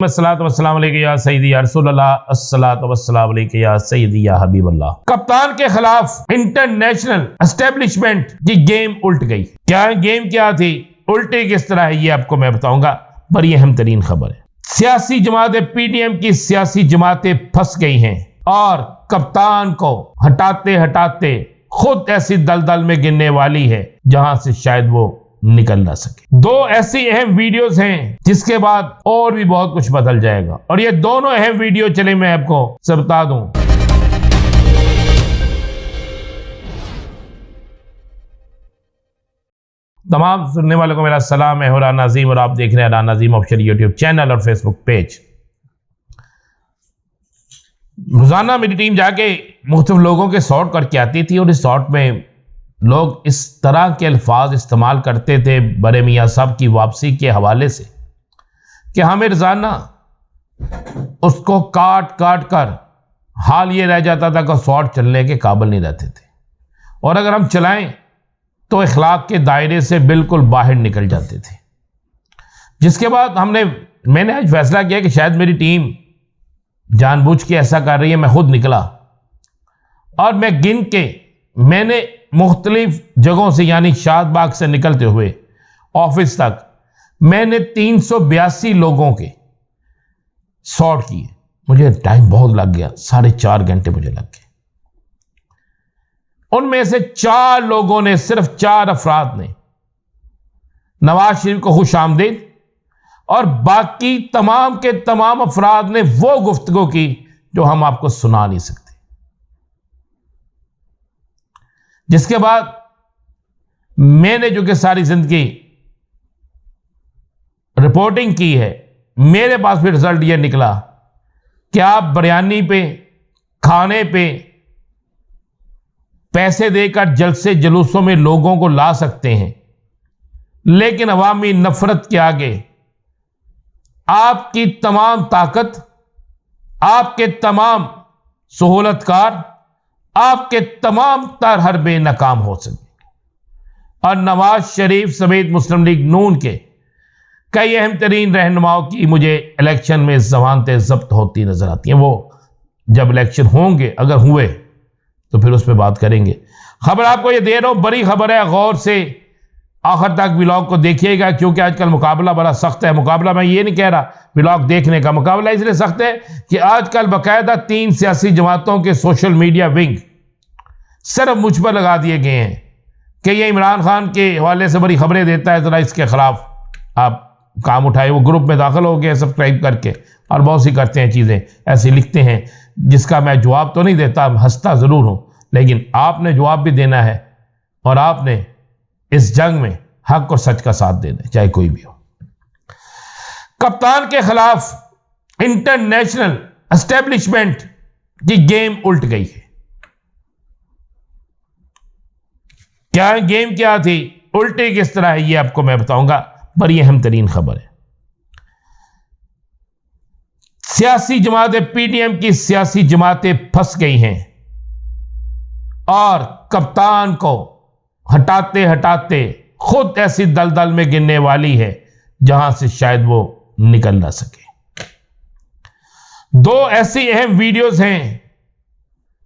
अस्सलातु वस्सलाम अलैका या सय्यदी या रसूलल्लाह, अस्सलातु वस्सलाम अलैका या सय्यदी या हबीबल्लाह। कप्तान के खिलाफ इंटरनेशनल एस्टेब्लिशमेंट की गेम उल्ट गई। गेम क्या थी, उल्टी किस तरह है, ये आपको मैं बताऊंगा। बड़ी अहम तरीन खबर है। सियासी जमातें, पीडीएम की सियासी जमातें फंस गई हैं और कप्तान को हटाते हटाते खुद ऐसी दलदल में गिरने वाली है जहां से शायद वो निकल ना सके। दो ऐसी अहम वीडियोस हैं जिसके बाद और भी बहुत कुछ बदल जाएगा, और ये दोनों अहम वीडियो चले मैं आपको सब बता दूं। तमाम सुनने वालों को मेरा सलाम है, राना नजीम, और आप देख रहे हैं Rana Najeem official YouTube channel और फेसबुक पेज। रोजाना मेरी टीम जाके मुख्तलिफ लोगों के सॉर्ट करके आती थी, और इस सॉर्ट में लोग इस तरह के अल्फाज इस्तेमाल करते थे बड़े मियाँ साहब की वापसी के हवाले से कि हमें रोजाना उसको काट काट कर हाल ये रह जाता था कि सॉर्ट चलने के काबिल नहीं रहते थे, और अगर हम चलाएं तो इखलाक के दायरे से बिल्कुल बाहर निकल जाते थे। जिसके बाद मैंने आज फैसला किया कि शायद मेरी टीम जानबूझ के ऐसा कर रही है। मैं खुद निकला और मैं गिन के मैंने मुख्तलिफ जगहों से, यानी शादबाग से निकलते हुए ऑफिस तक मैंने 382 लोगों के सॉर्ट किए। मुझे टाइम बहुत लग गया, 4.5 घंटे मुझे लग गए। उनमें से 4 लोगों ने, सिर्फ 4 अफराद ने नवाज शरीफ को खुश आमदीद, और बाकी तमाम के तमाम अफराद ने वो गुफ्तगू की जो हम आपको सुना नहीं सकते। जिसके बाद मैंने जो कि सारी जिंदगी रिपोर्टिंग की है, मेरे पास फिर रिजल्ट यह निकला कि आप बिरयानी पे, खाने पे पैसे देकर जलसे जुलूसों में लोगों को ला सकते हैं, लेकिन अवामी नफरत के आगे आपकी तमाम ताकत, आपके तमाम सहूलतकार, आपके तमाम तर हरबे नाकाम हो सके। और नवाज शरीफ समेत मुस्लिम लीग नून के कई अहम तरीन रहनुमाओं की मुझे इलेक्शन में जमानतें जब्त होती नजर आती हैं। वो जब इलेक्शन होंगे, अगर हुए तो फिर उस पर बात करेंगे। खबर आपको ये दे रहा हूं, बड़ी खबर है, गौर से आखिर तक व्लॉग को देखिएगा, क्योंकि आजकल मुकाबला बड़ा सख्त है। मुकाबला मैं ये नहीं कह रहा व्लॉग देखने का, मुकाबला इसलिए सख्त है कि आजकल बाकायदा 3 सियासी जमातों के सोशल मीडिया विंग सिर्फ मुझ पर लगा दिए गए हैं कि ये इमरान खान के हवाले से बड़ी खबरें देता है, जरा इसके खिलाफ आप काम उठाए। वो ग्रुप में दाखिल हो गए सब्सक्राइब करके, और बहुत सी करते हैं चीज़ें, ऐसी लिखते हैं जिसका मैं जवाब तो नहीं देता, हंसता ज़रूर हूँ, लेकिन आपने जवाब भी देना है, और आपने इस जंग में हक और सच का साथ देना है, चाहे कोई भी हो। कप्तान के खिलाफ इंटरनेशनल एस्टेब्लिशमेंट की गेम उल्ट गई है। गेम क्या थी, उल्टी किस तरह है, ये आपको मैं बताऊंगा। बड़ी अहम तरीन खबर है। सियासी जमातें, पीडीएम की सियासी जमातें फंस गई हैं और कप्तान को हटाते हटाते खुद ऐसी दलदल में गिरने वाली है जहां से शायद वो निकल ना सके। दो ऐसी अहम वीडियोस हैं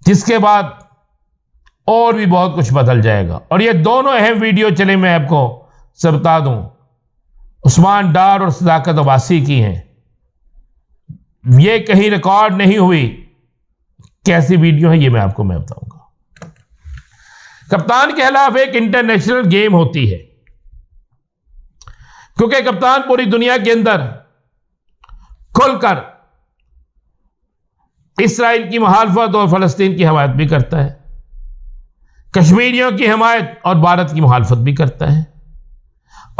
जिसके बाद और भी बहुत कुछ बदल जाएगा, और ये दोनों अहम वीडियो चले मैं आपको सब बता दूं। उस्मान डार और सदाकत अब्बासी की हैं। ये कहीं रिकॉर्ड नहीं हुई, कैसी वीडियो है ये मैं बताऊंगा। कप्तान के खिलाफ एक इंटरनेशनल गेम होती है, क्योंकि कप्तान पूरी दुनिया के अंदर खुलकर इस्राइल की मुखालफत और फलस्तीन की हमायत भी करता है, कश्मीरियों की हमायत और भारत की मुखालफत भी करता है,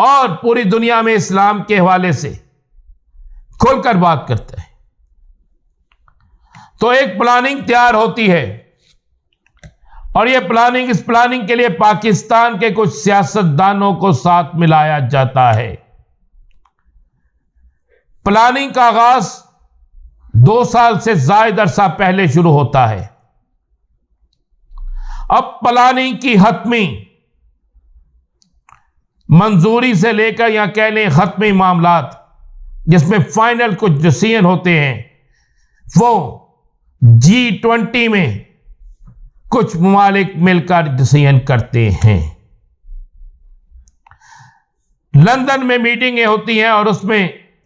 और पूरी दुनिया में इस्लाम के हवाले से खुलकर बात करता है। तो एक प्लानिंग तैयार होती है, और यह प्लानिंग, इस प्लानिंग के लिए पाकिस्तान के कुछ सियासतदानों को साथ मिलाया जाता है। प्लानिंग का आगाज 2 साल से ज्यादा अरसा पहले शुरू होता है। अब प्लानिंग की हतमी मंजूरी से लेकर या कह लें खत्मी मामलात जिसमें फाइनल कुछ डिसीजन होते हैं, वो G20 में कुछ ममालिक मिलकर डिसीजन करते हैं। लंदन में मीटिंगें होती हैं और उसमें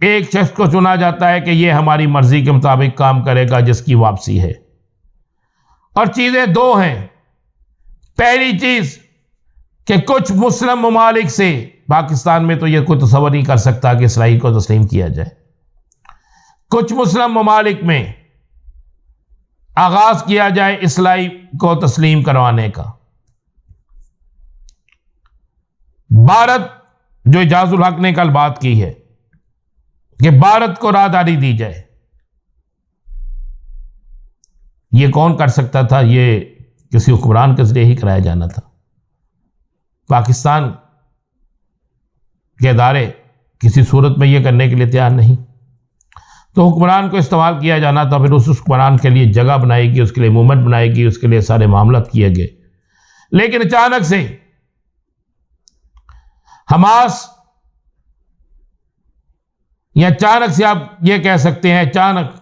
एक शख्स को चुना जाता है कि यह हमारी मर्जी के मुताबिक काम करेगा, जिसकी वापसी है। और चीजें दो हैं। पहली चीज कि कुछ मुस्लिम ममालिक से, पाकिस्तान में तो यह कोई तसव्वुर नहीं कर सकता कि इसराइल को तस्लीम किया जाए, कुछ मुस्लिम ममालिक में आगाज किया जाए इसराइल को तस्लीम करवाने का। भारत, जो इजाजुल हक ने कल बात की है कि भारत को राहदारी दी जाए, यह कौन कर सकता था? यह किसी हुक्मरान के जरिए ही कराया जाना था। पाकिस्तान के इदारे किसी सूरत में यह करने के लिए तैयार नहीं, तो हुक्मरान को इस्तेमाल किया जाना था। फिर उस हुक्मरान के लिए जगह बनाएगी, उसके लिए मूवमेंट बनाएगी, उसके लिए सारे मामला किए गए। लेकिन अचानक से हमास, या अचानक से आप ये कह सकते हैं अचानक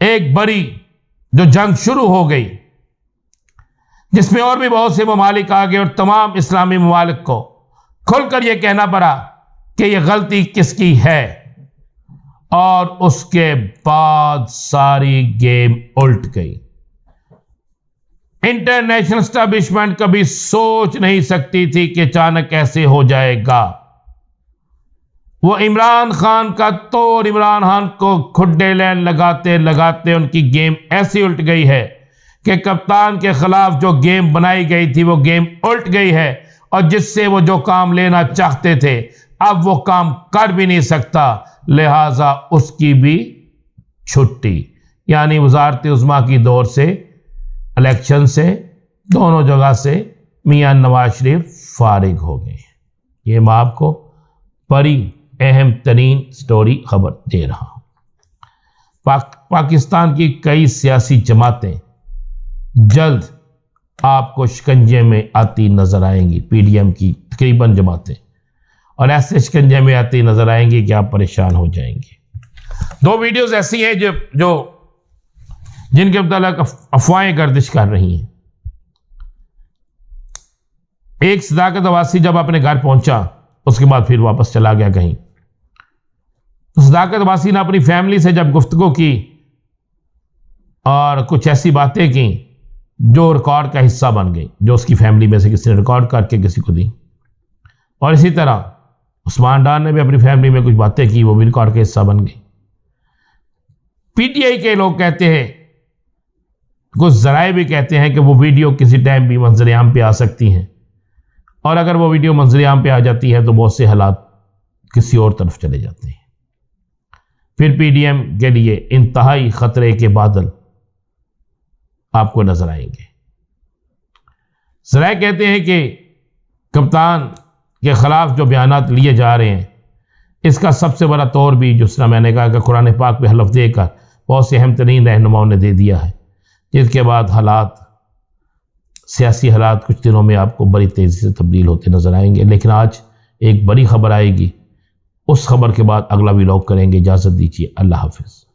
एक बड़ी जो जंग शुरू हो गई, जिसमें और भी बहुत से ममालिक आ गए और तमाम इस्लामी ममालिक को खुलकर यह कहना पड़ा कि यह गलती किसकी है। और उसके बाद सारी गेम उल्ट गई। इंटरनेशनल एस्टैब्लिशमेंट कभी सोच नहीं सकती थी कि अचानक ऐसे हो जाएगा। वो इमरान खान का तोड़, इमरान खान को खुड्डे लैन लगाते लगाते उनकी गेम ऐसी उल्ट गई है कि कप्तान के खिलाफ जो गेम बनाई गई थी वो गेम उल्ट गई है, और जिससे वो जो काम लेना चाहते थे अब वो काम कर भी नहीं सकता, लिहाजा उसकी भी छुट्टी। यानी वजारत उज़्मा की दौर से, इलेक्शन से, दोनों जगह से मियां नवाज शरीफ फारिग हो गए। ये मैं आपको बड़ी अहम तरीन स्टोरी खबर दे रहा हूं। पाकिस्तान की कई सियासी जमातें जल्द आपको शिकंजे में आती नजर आएंगी। PDM की तकरीबन जमातें, और ऐसे शिकंजे में आती नजर आएंगी कि आप परेशान हो जाएंगे। दो वीडियोस ऐसी हैं जो जिनके मुताबिक अफवाहें गर्दिश कर रही हैं। एक सदाकत अब्बासी जब अपने घर पहुंचा, उसके बाद फिर वापस चला गया कहीं। सदाकत अब्बासी ने अपनी फैमिली से जब गुफ्तगू की और कुछ ऐसी बातें की जो रिकॉर्ड का हिस्सा बन गई, जो उसकी फैमिली में से किसी ने रिकॉर्ड करके किसी को दी। और इसी तरह उस्मान डार ने भी अपनी फैमिली में कुछ बातें की, वो भी रिकॉर्ड का हिस्सा बन गई। PTI के लोग कहते हैं, कुछ जराए भी कहते हैं कि वो वीडियो किसी टाइम भी मंजर-ए-आम पे आ सकती हैं, और अगर वो वीडियो मंजर-ए-आम पे आ जाती है तो बहुत से हालात किसी और तरफ चले जाते हैं। फिर PDM के लिए इंतहाई खतरे के बादल आपको नजर आएंगे। जराए कहते हैं कि कप्तान के खिलाफ जो बयानात लिए जा रहे हैं, इसका सबसे बड़ा तौर भी, जिस तरह मैंने कहा कि कुरान पाक पे हलफ देकर बहुत से अहम तरीन रहनुमाओं ने दे दिया है, जिसके बाद हालात, सियासी हालात कुछ दिनों में आपको बड़ी तेज़ी से तब्दील होते नजर आएंगे। लेकिन आज एक बड़ी खबर आएगी, उस खबर के बाद अगला व्लॉग करेंगे। इजाज़त दीजिए, अल्लाह हाफिज़।